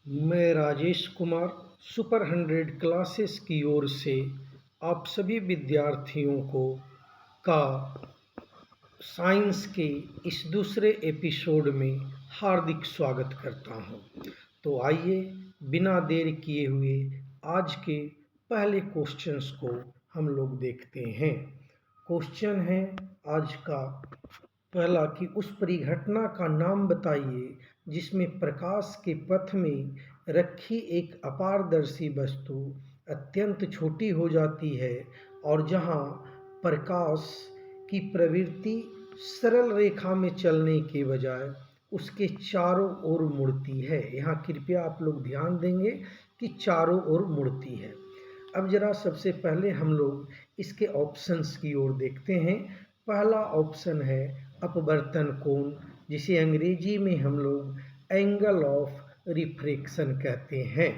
मैं Rajesh Kumar super 100 classes की ओर से आप सभी विद्यार्थियों को का साइंस के इस दूसरे एपिसोड में हार्दिक स्वागत करता हूं। तो आइए बिना देर किए हुए आज के पहले क्वेश्चंस को हम लोग देखते हैं। क्वेश्चन है आज का पहला कि उस परिघटना का नाम बताइए जिसमें प्रकाश के पथ में रखी एक अपारदर्शी वस्तु अत्यंत छोटी हो जाती है और जहां प्रकाश की प्रवृत्ति सरल रेखा में चलने के बजाय उसके चारों ओर मुड़ती है। यहाँ कृपया आप लोग ध्यान देंगे कि चारों ओर मुड़ती है। अब जरा सबसे पहले हम लोग इसके ऑप्शंस की ओर देखते हैं। पहला ऑप्शन है अपवर्तन कोण, जिसे अंग्रेजी में हम लोग एंगल ऑफ रिफ्रैक्शन कहते हैं।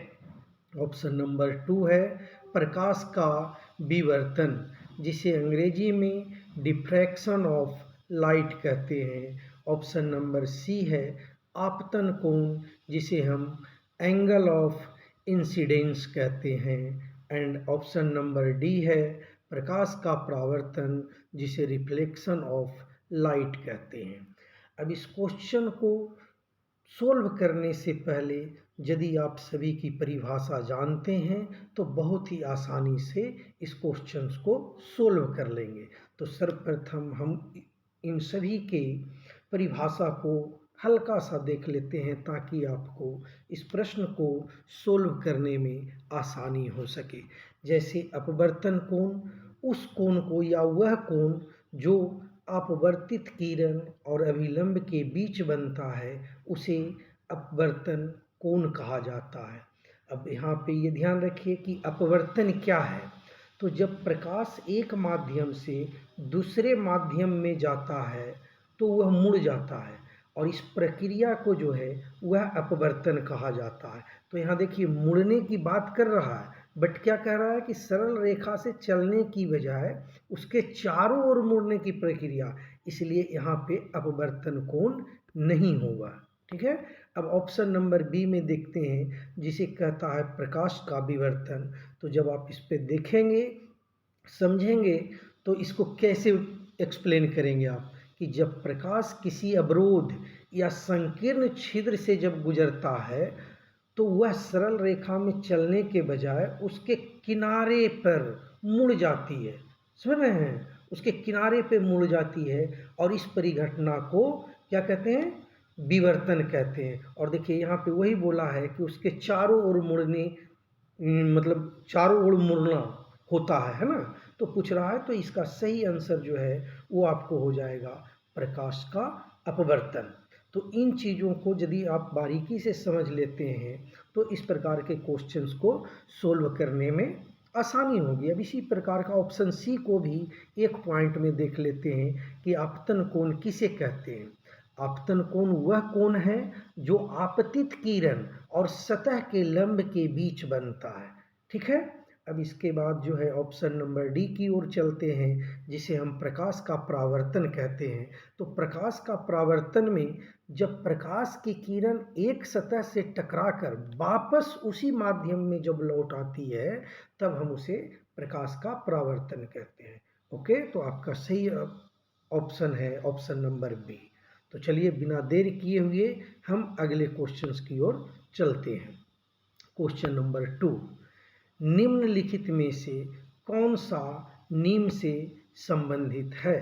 ऑप्शन नंबर 2 है प्रकाश का विवर्तन, जिसे अंग्रेजी में डिफ्रैक्शन ऑफ लाइट कहते हैं। ऑप्शन नंबर सी है आपतन कोण, जिसे हम एंगल ऑफ इंसिडेंस कहते हैं। एंड ऑप्शन नंबर डी है प्रकाश का परावर्तन, जिसे रिफ्लेक्शन ऑफ लाइट कहते हैं। अब इस क्वेश्चन को सोल्व करने से पहले यदि आप सभी की परिभाषा जानते हैं तो बहुत ही आसानी से इस क्वेश्चन को सोल्व कर लेंगे। तो सर्वप्रथम हम इन सभी के परिभाषा को हल्का सा देख लेते हैं ताकि आपको इस प्रश्न को सोल्व करने में आसानी हो सके। जैसे अपवर्तन कोण, उस कोण को या वह कोण जो अपवर्तित किरण और अभिलंब के बीच बनता है उसे अपवर्तन कोण कहा जाता है। अब यहाँ पे ये ध्यान रखिए कि अपवर्तन क्या है। तो जब प्रकाश एक माध्यम से दूसरे माध्यम में जाता है तो वह मुड़ जाता है और इस प्रक्रिया को जो है वह अपवर्तन कहा जाता है। तो यहाँ देखिए मुड़ने की बात कर रहा है बट क्या कह रहा है कि सरल रेखा से चलने की बजाय उसके चारों ओर मुड़ने की प्रक्रिया, इसलिए यहाँ पे अपवर्तन कोण नहीं होगा। ठीक है। अब ऑप्शन नंबर बी में देखते हैं जिसे कहता है प्रकाश का विवर्तन। तो जब आप इस पे देखेंगे समझेंगे तो इसको कैसे एक्सप्लेन करेंगे आप कि जब प्रकाश किसी अवरोध या संकीर्ण छिद्र से जब गुजरता है तो वह सरल रेखा में चलने के बजाय उसके किनारे पर मुड़ जाती है। समझ रहे हैं, उसके किनारे पे मुड़ जाती है और इस परिघटना को क्या कहते हैं, विवर्तन कहते हैं। और देखिए यहाँ पे वही बोला है कि उसके चारों ओर मुड़ने, मतलब चारों ओर मुड़ना होता है ना। तो पूछ रहा है तो इसका सही आंसर जो है वो आपको हो जाएगा प्रकाश का अपवर्तन। तो इन चीज़ों को यदि आप बारीकी से समझ लेते हैं तो इस प्रकार के क्वेश्चंस को सोल्व करने में आसानी होगी। अब इसी प्रकार का ऑप्शन सी को भी एक पॉइंट में देख लेते हैं कि आपतन कोण किसे कहते हैं। आपतन कोण वह कोण है जो आपतित किरण और सतह के लंब के बीच बनता है। ठीक है। अब इसके बाद जो है ऑप्शन नंबर डी की ओर चलते हैं जिसे हम प्रकाश का परावर्तन कहते हैं। तो प्रकाश का परावर्तन में जब प्रकाश की किरण एक सतह से टकराकर वापस उसी माध्यम में जब लौट आती है तब हम उसे प्रकाश का परावर्तन कहते हैं। ओके, तो आपका सही ऑप्शन है ऑप्शन नंबर बी। तो चलिए बिना देर किए हुए हम अगले क्वेश्चंस की ओर चलते हैं। क्वेश्चन नंबर 2, निम्नलिखित में से कौन सा नीम से संबंधित है।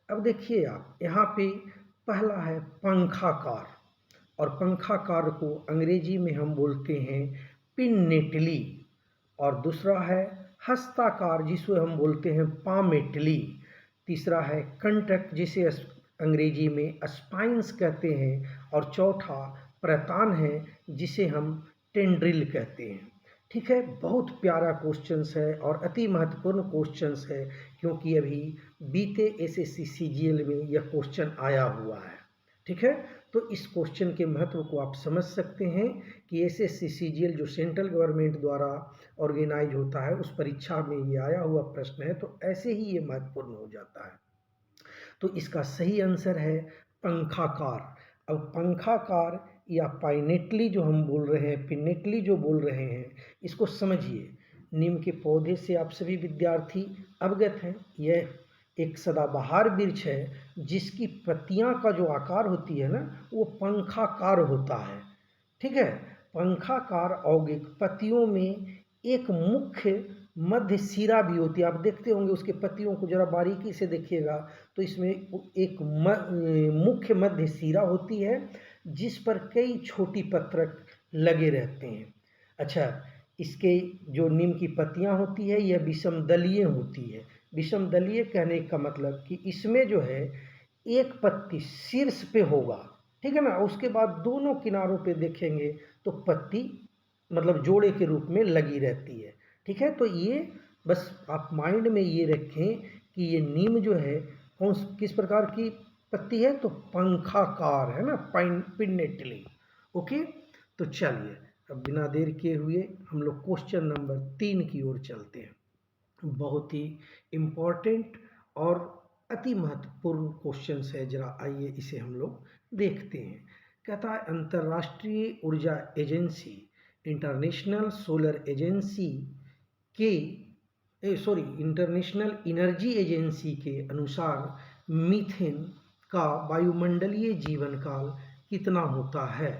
अब देखिए आप यहाँ पे पहला है पंखाकार, और पंखाकार को अंग्रेजी में हम बोलते हैं पिन्नेटली। और दूसरा है हस्ताकार जिसे हम बोलते हैं पामेटली। तीसरा है कंटक जिसे अंग्रेजी में स्पाइंस कहते हैं। और चौथा प्रतान है जिसे हम टेंड्रिल कहते हैं। ठीक है, बहुत प्यारा क्वेश्चंस है और अति महत्वपूर्ण क्वेश्चंस है क्योंकि अभी बीते एसएससी सीजीएल में यह क्वेश्चन आया हुआ है। ठीक है, तो इस क्वेश्चन के महत्व को आप समझ सकते हैं कि एसएससी सीजीएल जो सेंट्रल गवर्नमेंट द्वारा ऑर्गेनाइज होता है उस परीक्षा में ये आया हुआ प्रश्न है, तो ऐसे ही ये महत्वपूर्ण हो जाता है। तो इसका सही आंसर है पंखाकार। अब पंखाकार या पाइनेटली जो हम बोल रहे हैं, पिनेटली जो बोल रहे हैं, इसको समझिए। नीम के पौधे से आप सभी विद्यार्थी अवगत हैं। यह एक सदाबहार वृक्ष है जिसकी पत्तियां का जो आकार होती है ना, वो पंखाकार होता है। ठीक है, पंखाकार औगिक पत्तियों में एक मुख्य मध्य सिरा भी होती है। आप देखते होंगे उसके पत्तियों को जरा बारीकी से देखिएगा तो इसमें एक मुख्य मध्य सिरा होती है जिस पर कई छोटी पत्रक लगे रहते हैं। अच्छा, इसके जो नीम की पत्तियां होती है यह विषमदलीय होती है। विषमदलीय कहने का मतलब कि इसमें जो है एक पत्ती शीर्ष पे होगा, ठीक है ना, उसके बाद दोनों किनारों पे देखेंगे तो पत्ती मतलब जोड़े के रूप में लगी रहती है। ठीक है, तो ये बस आप माइंड में ये रखें कि ये नीम जो है किस प्रकार की पत्ती है, तो पंखाकार है ना, पिन्नेटली। ओके, तो चलिए अब बिना देर किए हुए हम लोग क्वेश्चन नंबर 3 की ओर चलते हैं। बहुत ही इम्पोर्टेंट और अति महत्वपूर्ण क्वेश्चन है, जरा आइए इसे हम लोग देखते हैं। कहता है अंतर्राष्ट्रीय ऊर्जा एजेंसी, इंटरनेशनल सोलर एजेंसी के इंटरनेशनल एनर्जी एजेंसी के अनुसार मीथेन का वायुमंडलीय जीवन काल कितना होता है?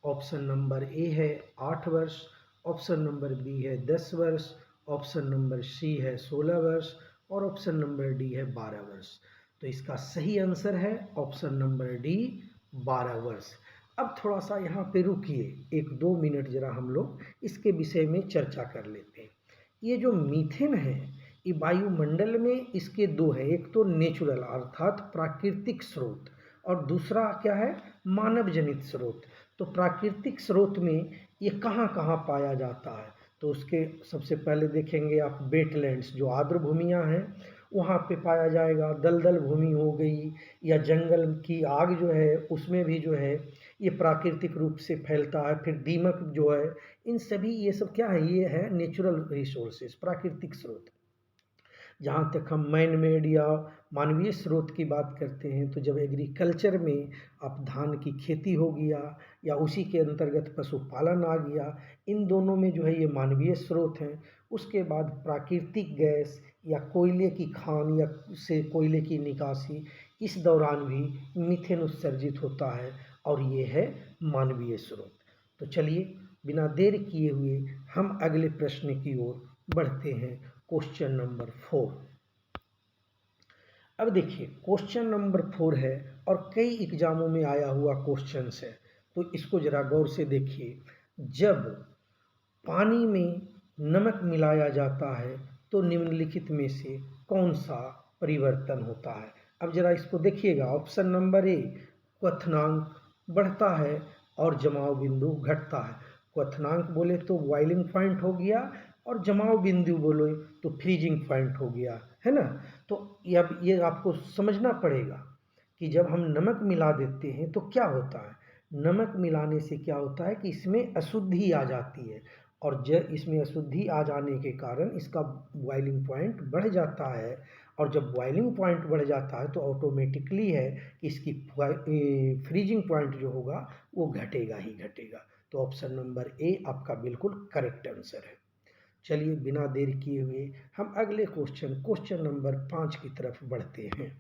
ऑप्शन नंबर ए है 8 वर्ष, ऑप्शन नंबर बी है 10 वर्ष, ऑप्शन नंबर सी है 16 वर्ष और ऑप्शन नंबर डी है 12 वर्ष। तो इसका सही आंसर है ऑप्शन नंबर डी, 12 वर्ष। अब थोड़ा सा यहाँ पे रुकिए, 1-2 मिनट जरा हम लोग इसके विषय में चर्चा कर लेते हैं। ये जो मीथेन है ये वायुमंडल में इसके दो है, एक तो नेचुरल अर्थात प्राकृतिक स्रोत और दूसरा क्या है, मानव जनित स्रोत। तो प्राकृतिक स्रोत में ये कहाँ कहाँ पाया जाता है? तो उसके सबसे पहले देखेंगे आप वेटलैंड्स, जो आर्द्र भूमियाँ हैं वहाँ पे पाया जाएगा। दलदल भूमि हो गई या जंगल की आग जो है उसमें भी जो है ये प्राकृतिक रूप से फैलता है। फिर दीमक जो है, इन सभी ये सब क्या है, ये है नेचुरल रिसोर्सेज, प्राकृतिक स्रोत। जहाँ तक हम मैन मेड या मानवीय स्रोत की बात करते हैं तो जब एग्रीकल्चर में आप धान की खेती हो गया या उसी के अंतर्गत पशुपालन आ गया, इन दोनों में जो है ये मानवीय स्रोत हैं। उसके बाद प्राकृतिक गैस या कोयले की खान या से कोयले की निकासी, इस दौरान भी मीथेन उत्सर्जित होता है और ये है मानवीय स्रोत। तो चलिए बिना देर किए हुए हम अगले प्रश्न की ओर बढ़ते हैं, क्वेश्चन नंबर 4। अब देखिए क्वेश्चन नंबर 4 है और कई एग्जामों में आया हुआ क्वेश्चन है, तो इसको जरा गौर से देखिए। जब पानी में नमक मिलाया जाता है तो निम्नलिखित में से कौन सा परिवर्तन होता है? अब जरा इसको देखिएगा। ऑप्शन नंबर ए, क्वथनांक बढ़ता है और जमाव बिंदु घटता है। क्वथनांक बोले तो बॉइलिंग पॉइंट हो गया और जमाव बिंदु बोले तो फ्रीजिंग पॉइंट हो गया, है ना। तो अब ये आपको समझना पड़ेगा कि जब हम नमक मिला देते हैं तो क्या होता है। नमक मिलाने से क्या होता है कि इसमें अशुद्धि आ जाती है और जब इसमें अशुद्धि आ जाने के कारण इसका बॉइलिंग पॉइंट बढ़ जाता है और जब बॉइलिंग पॉइंट बढ़ जाता है तो ऑटोमेटिकली है कि इसकी फ्रीजिंग पॉइंट जो होगा वो घटेगा ही घटेगा। तो ऑप्शन नंबर ए आपका बिल्कुल करेक्ट आंसर है। चलिए बिना देर किए हुए हम अगले क्वेश्चन नंबर 5 की तरफ बढ़ते हैं।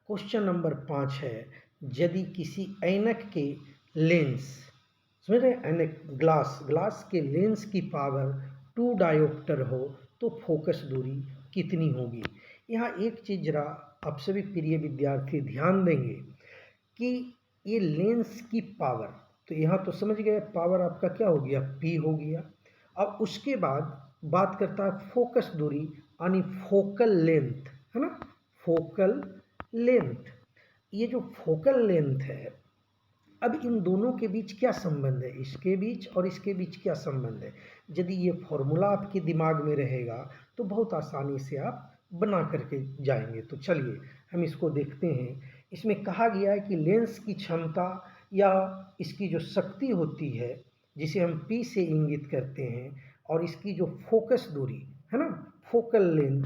क्वेश्चन नंबर 5 है, यदि किसी ऐनक के लेंस, समझ रहे हैं, ऐनक ग्लास के लेंस की पावर 2 डायोप्टर हो तो फोकस दूरी कितनी होगी? यहाँ एक चीज़ जरा आप सभी प्रिय विद्यार्थी ध्यान देंगे कि ये लेंस की पावर, तो यहाँ तो समझ गए पावर आपका क्या हो गया, P हो गया। अब उसके बाद बात करता है फोकस दूरी यानी फोकल लेंथ, है ना, फोकल लेंथ। ये जो फोकल लेंथ है, अब इन दोनों के बीच क्या संबंध है, इसके बीच और इसके बीच क्या संबंध है? यदि ये फॉर्मूला आपके दिमाग में रहेगा तो बहुत आसानी से आप बना करके जाएंगे। तो चलिए हम इसको देखते हैं। इसमें कहा गया है कि लेंस की क्षमता या इसकी जो शक्ति होती है जिसे हम P से इंगित करते हैं और इसकी जो फोकस दूरी है ना, फोकल लेंथ,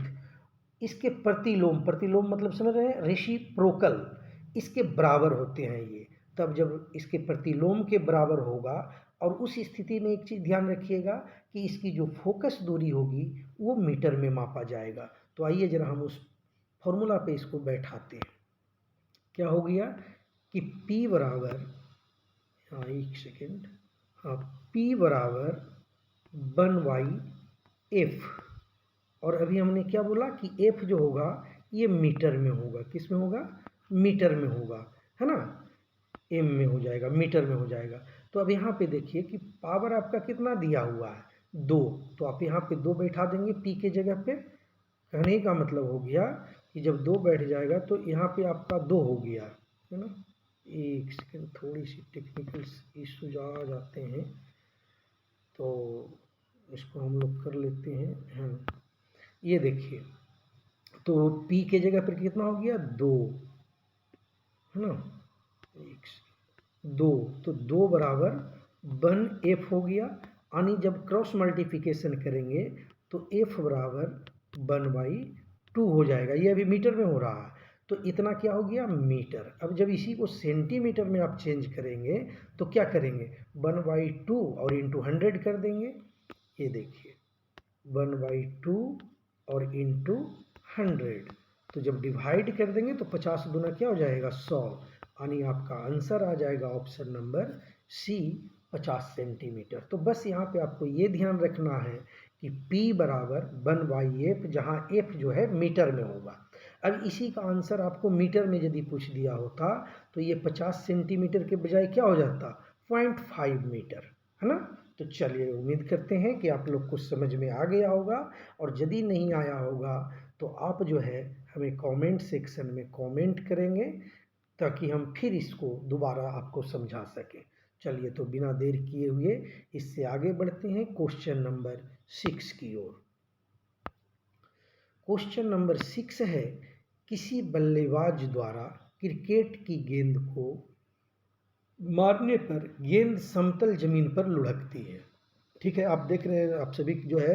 इसके प्रतिलोम मतलब समझ रहे हैं, रेसिप्रोकल, इसके बराबर होते हैं ये। तब जब इसके प्रतिलोम के बराबर होगा, और उस स्थिति में एक चीज़ ध्यान रखिएगा कि इसकी जो फोकस दूरी होगी वो मीटर में मापा जाएगा। तो आइए जरा हम उस फॉर्मूला पे इसको बैठाते हैं। क्या हो गया कि P बराबर, हाँ एक सेकेंड, हाँ P बराबर 1/f, और अभी हमने क्या बोला कि f जो होगा ये मीटर में होगा। किस में होगा? मीटर में होगा, है ना, m में हो जाएगा, मीटर में हो जाएगा। तो अब यहाँ पे देखिए कि पावर आपका कितना दिया हुआ है, 2, तो आप यहाँ पे 2 बैठा देंगे p के जगह पे। कहने का मतलब हो गया कि जब 2 बैठ जाएगा तो यहाँ पे आपका 2 हो गया, है ना। एक सेकेंड, थोड़ी सी टेक्निकल इश्यूज आ जाते हैं तो इसको हम लोग कर लेते हैं। हाँ ये देखिए, तो p के जगह पर कितना हो गया? 2, है ना, 2, तो 2 बराबर 1f हो गया। यानी जब क्रॉस मल्टीप्लिकेशन करेंगे तो f बराबर 1/2 हो जाएगा। ये अभी मीटर में हो रहा है, तो इतना क्या हो गया? मीटर। अब जब इसी को सेंटीमीटर में आप चेंज करेंगे तो क्या करेंगे? 1/2 और इंटू 100 कर देंगे। ये देखिए 1/2 और इंटू 100, तो जब डिवाइड कर देंगे तो 50 गुना क्या हो जाएगा? 100। यानी आपका आंसर आ जाएगा ऑप्शन नंबर सी, 50 सेंटीमीटर। तो बस यहाँ पे आपको ये ध्यान रखना है कि P बराबर 1/f, जहाँ f जो है मीटर में होगा। अब इसी का आंसर आपको मीटर में यदि पूछ दिया होता तो ये 50 सेंटीमीटर के बजाय क्या हो जाता? 0.5 मीटर, है ना। तो चलिए, उम्मीद करते हैं कि आप लोग को समझ में आ गया होगा, और यदि नहीं आया होगा तो आप जो है हमें कमेंट सेक्शन में कमेंट करेंगे ताकि हम फिर इसको दोबारा आपको समझा सकें। चलिए, तो बिना देर किए हुए इससे आगे बढ़ते हैं क्वेश्चन नंबर 6 की ओर। क्वेश्चन नंबर 6 है, किसी बल्लेबाज द्वारा क्रिकेट की गेंद को मारने पर गेंद समतल जमीन पर लुढ़कती है। ठीक है, आप देख रहे हैं, आप सभी जो है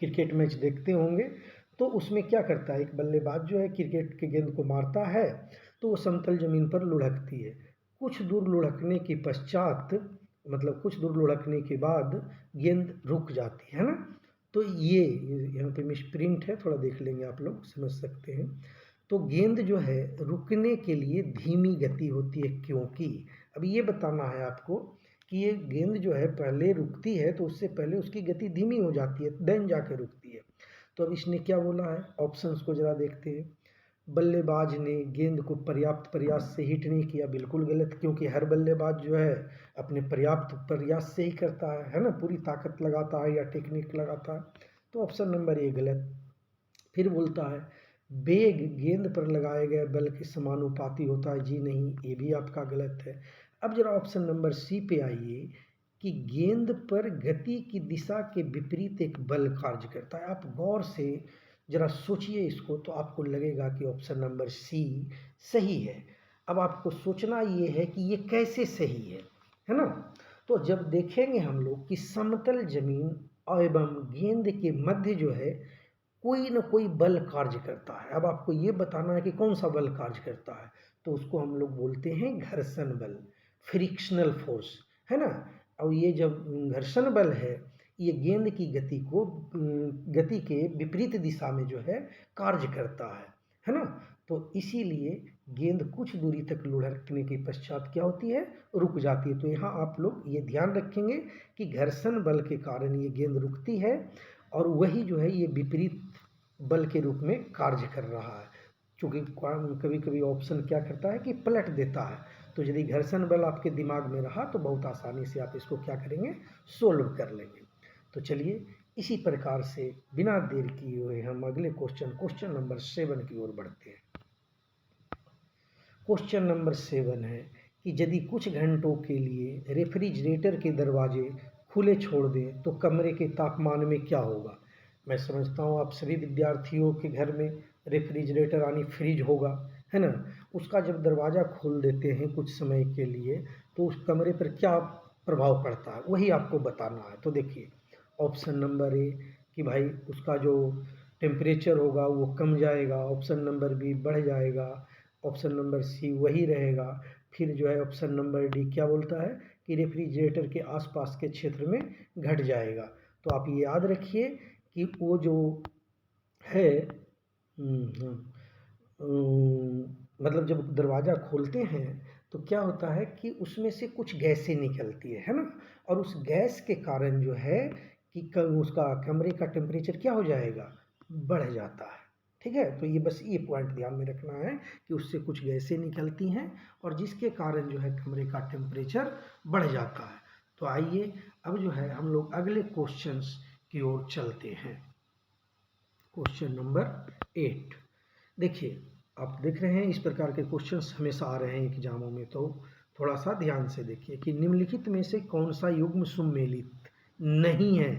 क्रिकेट मैच देखते होंगे, तो उसमें क्या करता है, एक बल्लेबाज जो है क्रिकेट की गेंद को मारता है तो वो समतल जमीन पर लुढ़कती है। कुछ दूर लुढ़कने के पश्चात, मतलब कुछ दूर लुढ़कने के बाद गेंद रुक जाती है ना। तो ये यहाँ पे मिसप्रिंट है, थोड़ा देख लेंगे, आप लोग समझ सकते हैं। तो गेंद जो है रुकने के लिए धीमी गति होती है, क्योंकि अब ये बताना है आपको कि ये गेंद जो है पहले रुकती है तो उससे पहले उसकी गति धीमी हो जाती है, देन जाके रुकती है। तो अब इसने क्या बोला है, ऑप्शंस को जरा देखते हैं। बल्लेबाज ने गेंद को पर्याप्त प्रयास से हिट नहीं किया, बिल्कुल गलत, क्योंकि हर बल्लेबाज जो है अपने पर्याप्त प्रयास से ही करता है ना, पूरी ताकत लगाता है या टेक्निक लगाता है। तो ऑप्शन नंबर ए गलत। फिर बोलता है बेग गेंद पर लगाए गए बल के समानुपाती होता है, जी नहीं, ये भी आपका गलत है। अब जरा ऑप्शन नंबर सी पे आइए कि गेंद पर गति की दिशा के विपरीत एक बल कार्य करता है। आप गौर से जरा सोचिए इसको, तो आपको लगेगा कि ऑप्शन नंबर सी सही है। अब आपको सोचना ये है कि ये कैसे सही है ना। तो जब देखेंगे हम लोग कि समतल जमीन एवं गेंद के मध्य जो है कोई ना कोई बल कार्य करता है। अब आपको ये बताना है कि कौन सा बल कार्य करता है, तो उसको हम लोग बोलते हैं घर्षण बल, फ्रिक्शनल फोर्स, है ना। और ये जब घर्षण बल है, ये गेंद की गति के विपरीत दिशा में जो है कार्य करता है ना। तो इसीलिए गेंद कुछ दूरी तक लुढ़कने के पश्चात क्या होती है? रुक जाती है। तो यहाँ आप लोग ये ध्यान रखेंगे कि घर्षण बल के कारण ये गेंद रुकती है, और वही जो है ये विपरीत बल के रूप में कार्य कर रहा है। क्योंकि कभी कभी ऑप्शन क्या करता है कि पलट देता है, तो यदि घर्षण बल आपके दिमाग में रहा तो बहुत आसानी से आप इसको क्या करेंगे? सोल्व कर लेंगे। तो चलिए, इसी प्रकार से बिना देर किए हुए हम अगले क्वेश्चन नंबर 7 की ओर बढ़ते हैं। क्वेश्चन नंबर 7 है कि यदि कुछ घंटों के लिए रेफ्रिजरेटर के दरवाजे खुले छोड़ दें तो कमरे के तापमान में क्या होगा? मैं समझता हूँ आप सभी विद्यार्थियों के घर में रेफ्रिजरेटर यानी फ्रिज होगा, है ना। उसका जब दरवाज़ा खोल देते हैं कुछ समय के लिए तो उस कमरे पर क्या प्रभाव पड़ता है, वही आपको बताना है। तो देखिए, ऑप्शन नंबर ए कि भाई उसका जो टेम्परेचर होगा वो कम जाएगा, ऑप्शन नंबर बी बढ़ जाएगा, ऑप्शन नंबर सी वही रहेगा, फिर जो है ऑप्शन नंबर डी क्या बोलता है कि रेफ्रिजरेटर के आसपास के क्षेत्र में घट जाएगा। तो आप ये याद रखिए कि वो जो है मतलब जब दरवाज़ा खोलते हैं तो क्या होता है कि उसमें से कुछ गैसें निकलती है ना, और उस गैस के कारण जो है कि उसका कमरे का टेम्परेचर क्या हो जाएगा, बढ़ जाता है। ठीक है, तो ये बस ये पॉइंट ध्यान में रखना है कि उससे कुछ गैसें निकलती हैं और जिसके कारण जो है कमरे का टेम्परेचर बढ़ जाता है। तो आइए अब जो है हम लोग अगले क्वेश्चंस की ओर चलते हैं। क्वेश्चन नंबर 8 देखिए, आप देख रहे हैं इस प्रकार के क्वेश्चंस हमेशा आ रहे हैं एग्जामों में, तो थोड़ा सा ध्यान से देखिए कि निम्नलिखित में से कौन सा युग्म सुमेलित नहीं है।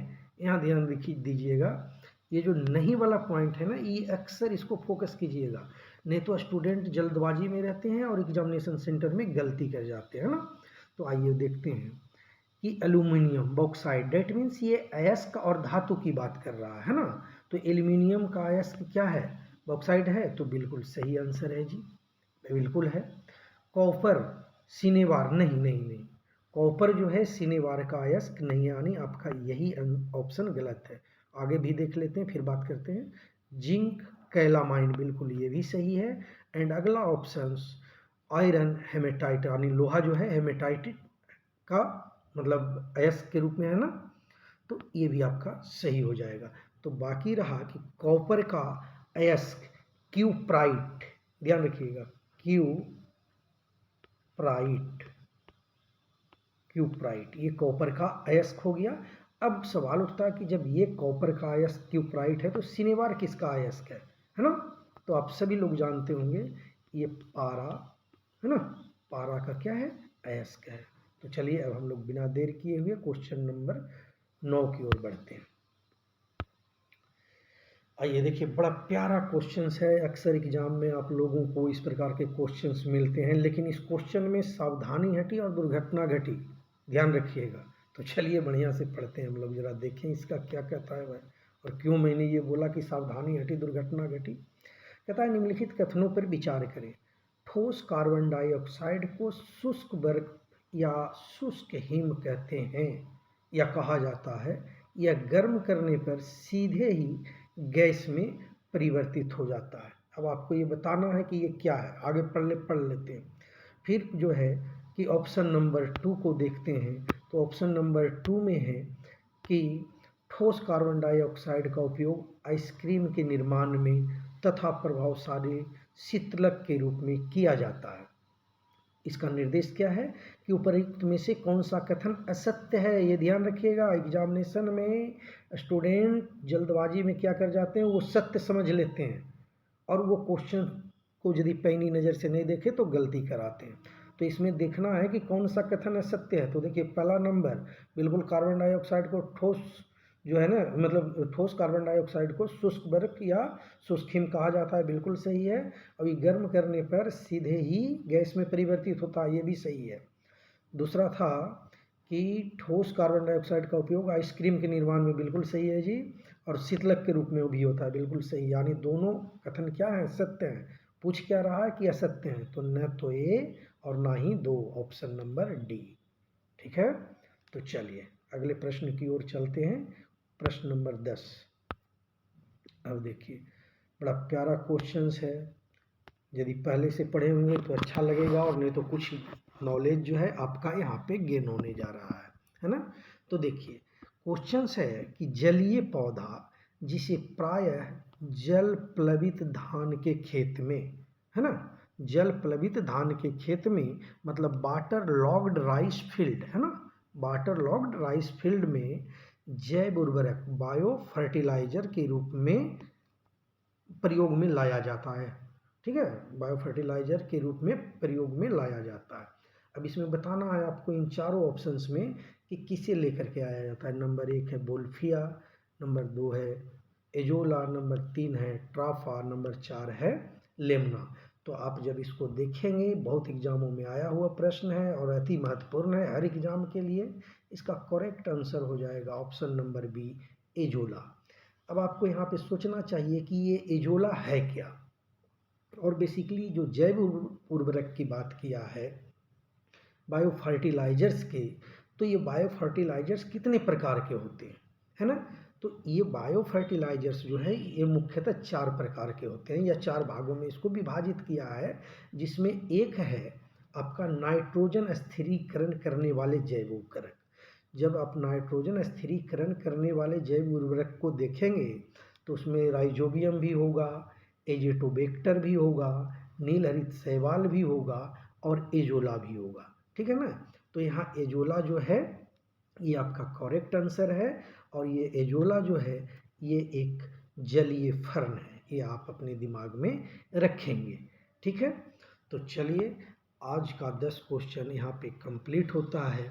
यहाँ ध्यान दीजिएगा, ये जो नहीं वाला पॉइंट है ना, ये अक्सर इसको फोकस कीजिएगा, नहीं तो स्टूडेंट जल्दबाजी में रहते हैं और एग्जामिनेशन सेंटर में गलती कर जाते हैं ना। तो आइए देखते हैं कि एल्यूमिनियम बॉक्साइड, डेट मीन्स ये अयस्क और धातु की बात कर रहा है ना। तो एल्यूमिनियम का अयस्क क्या है, बॉक्साइड है, तो बिल्कुल सही आंसर है जी, बिल्कुल है। कॉपर सिनेवार, नहीं नहीं नहीं, कॉपर जो है सिनेवार का अयस्क नहीं, यानी आपका यही ऑप्शन गलत है। आगे भी देख लेते हैं फिर बात करते हैं। जिंक कैलामाइन, बिल्कुल ये भी सही है। एंड अगला ऑप्शन आयरन हेमेटाइट, यानी लोहा जो है हेमेटाइट का मतलब अयस्क के रूप में है ना, तो ये भी आपका सही हो जाएगा। तो बाकी रहा कि कॉपर का अयस्क क्यूप्राइट, ध्यान रखिएगा, क्यूप्राइट, क्यूप्राइट ये कॉपर का अयस्क हो गया। अब सवाल उठता है कि जब ये कॉपर का अयस्क क्यूप्राइट है तो सिनेवार किसका अयस्क है ना। तो आप सभी लोग जानते होंगे ये पारा है ना, पारा का क्या है, अयस्क है। तो चलिए अब हम लोग बिना देर किए हुए क्वेश्चन नंबर 9 की ओर बढ़ते हैं। आइए देखिए, बड़ा प्यारा क्वेश्चन है, अक्सर एग्जाम में आप लोगों को इस प्रकार के क्वेश्चंस मिलते हैं, लेकिन इस क्वेश्चन में सावधानी हटी और दुर्घटना घटी, ध्यान रखिएगा। तो चलिए बढ़िया से पढ़ते हैं हम लोग, जरा देखें इसका क्या कहता है वह, और क्यों मैंने ये बोला कि सावधानी हटी दुर्घटना घटी। कहता है निम्नलिखित कथनों पर विचार करें। ठोस कार्बन डाइऑक्साइड को शुष्क बर्फ या शुष्क हिम कहते हैं या कहा जाता है, यह गर्म करने पर सीधे ही गैस में परिवर्तित हो जाता है। अब आपको ये बताना है कि ये क्या है, आगे पढ़ लेते हैं। फिर जो है कि ऑप्शन नंबर 2 को देखते हैं, तो ऑप्शन नंबर 2 में है कि ठोस कार्बन डाइऑक्साइड का उपयोग आइसक्रीम के निर्माण में तथा प्रभावशाली शीतलक के रूप में किया जाता है। इसका निर्देश क्या है कि उपरोक्त में से कौन सा कथन असत्य है। ये ध्यान रखिएगा, एग्जामिनेशन में स्टूडेंट जल्दबाजी में क्या कर जाते हैं, वो सत्य समझ लेते हैं और वो क्वेश्चन को यदि पैनी नज़र से नहीं देखे तो गलती कराते हैं। तो इसमें देखना है कि कौन सा कथन असत्य है। तो देखिए पहला नंबर, बिल्कुल कार्बन डाइऑक्साइड को ठोस जो है ना, मतलब ठोस कार्बन डाइऑक्साइड को शुष्क बर्फ या शुष्क हिम कहा जाता है, बिल्कुल सही है। और ये गर्म करने पर सीधे ही गैस में परिवर्तित होता है, ये भी सही है। दूसरा था कि ठोस कार्बन डाइऑक्साइड का उपयोग आइसक्रीम के निर्माण में, बिल्कुल सही है जी। और शीतलक के रूप में भी होता है, बिल्कुल सही। यानी दोनों कथन क्या है, सत्य हैं। पूछ क्या रहा है कि असत्य हैं, तो न तो ए और ना ही 2, ऑप्शन नंबर डी। ठीक है, तो चलिए अगले प्रश्न की ओर चलते हैं। प्रश्न नंबर 10। अब देखिए बड़ा प्यारा क्वेश्चन है, यदि पहले से पढ़े होंगे तो अच्छा लगेगा, और नहीं तो कुछ नॉलेज जो है आपका यहाँ पे गेन होने जा रहा है ना। तो देखिए क्वेश्चन है कि जलीय पौधा जिसे प्रायः जल प्लवित धान के खेत में, है ना, जल प्लवित धान के खेत में मतलब वाटर लॉग्ड राइस फील्ड, है ना, वाटर लॉग्ड राइस फील्ड में जैव उर्वरक बायो फर्टिलाइजर के रूप में प्रयोग में लाया जाता है। ठीक है, बायो फर्टिलाइजर के रूप में प्रयोग में लाया जाता है। अब इसमें बताना है आपको इन चारों ऑप्शंस में कि किसे लेकर के आया जाता है। नंबर 1 है बोल्फिया, नंबर 2 है एजोला, नंबर 3 है ट्राफा, नंबर 4 है लेमना। तो आप जब इसको देखेंगे, बहुत एग्जामों में आया हुआ प्रश्न है और अति महत्वपूर्ण है हर एग्जाम के लिए। इसका करेक्ट आंसर हो जाएगा ऑप्शन नंबर बी, एजोला। अब आपको यहाँ पे सोचना चाहिए कि ये एजोला है क्या, और बेसिकली जो जैव उर्वरक की बात किया है बायो फर्टिलाइजर्स के, तो ये बायो फर्टिलाइजर्स कितने प्रकार के होते हैं, है ना। तो ये बायो फर्टिलाइजर्स जो है ये मुख्यतः 4 प्रकार के होते हैं या 4 भागों में इसको विभाजित किया है, जिसमें एक है आपका नाइट्रोजन स्थिरीकरण करने वाले जैव उर्वरक। जब आप नाइट्रोजन स्थिरीकरण करने वाले जैव उर्वरक को देखेंगे तो उसमें राइजोबियम भी होगा, एजेटोबैक्टर भी होगा, नील हरित शैवाल भी होगा और एजोला भी होगा, ठीक है ना। तो यहाँ एजोला जो है ये आपका करेक्ट आंसर है, और ये एजोला जो है ये एक जलीय फर्न है, ये आप अपने दिमाग में रखेंगे, ठीक है। तो चलिए आज का 10 क्वेश्चन यहाँ पे कंप्लीट होता है।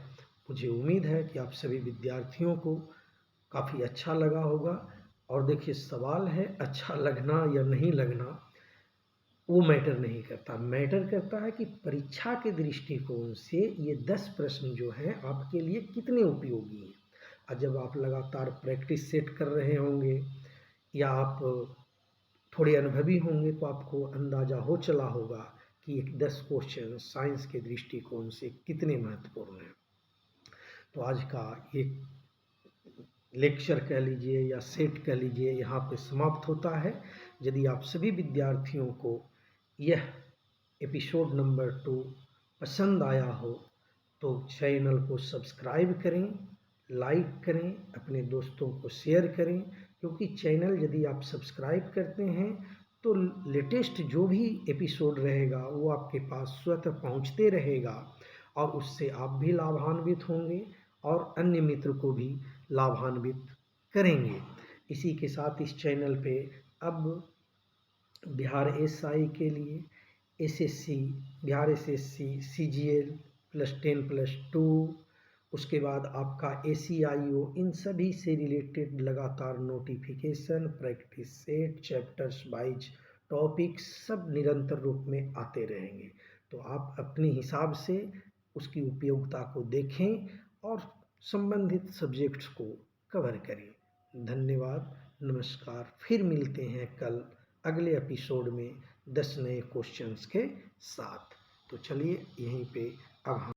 मुझे उम्मीद है कि आप सभी विद्यार्थियों को काफ़ी अच्छा लगा होगा। और देखिए सवाल है अच्छा लगना या नहीं लगना वो मैटर नहीं करता, मैटर करता है कि परीक्षा के दृष्टिकोण से ये 10 प्रश्न जो हैं आपके लिए कितने उपयोगी हैं। और जब आप लगातार प्रैक्टिस सेट कर रहे होंगे या आप थोड़े अनुभवी होंगे तो आपको अंदाज़ा हो चला होगा कि एक 10 क्वेश्चन साइंस के दृष्टिकोण से कितने महत्वपूर्ण हैं। तो आज का ये लेक्चर कह लीजिए या सेट कह लीजिए यहाँ पे समाप्त होता है। यदि आप सभी विद्यार्थियों को यह एपिसोड नंबर 2 पसंद आया हो तो चैनल को सब्सक्राइब करें, लाइक करें, अपने दोस्तों को शेयर करें, क्योंकि चैनल यदि आप सब्सक्राइब करते हैं तो लेटेस्ट जो भी एपिसोड रहेगा वो आपके पास स्वतः पहुंचते रहेगा और उससे आप भी लाभान्वित होंगे और अन्य मित्र को भी लाभान्वित करेंगे। इसी के साथ इस चैनल पे अब बिहार एसआई के लिए एसएससी, बिहार एसएससी, सीजीएल +10+2, उसके बाद आपका एसीआईओ, इन सभी से रिलेटेड लगातार notification, practice set, chapters wise topics सब निरंतर रूप में आते रहेंगे। तो आप अपने हिसाब से उसकी उपयोगिता को देखें और संबंधित सब्जेक्ट्स को कवर करें। धन्यवाद, नमस्कार। फिर मिलते हैं कल अगले एपिसोड में 10 नए क्वेश्चंस के साथ। तो चलिए यहीं पे अब हम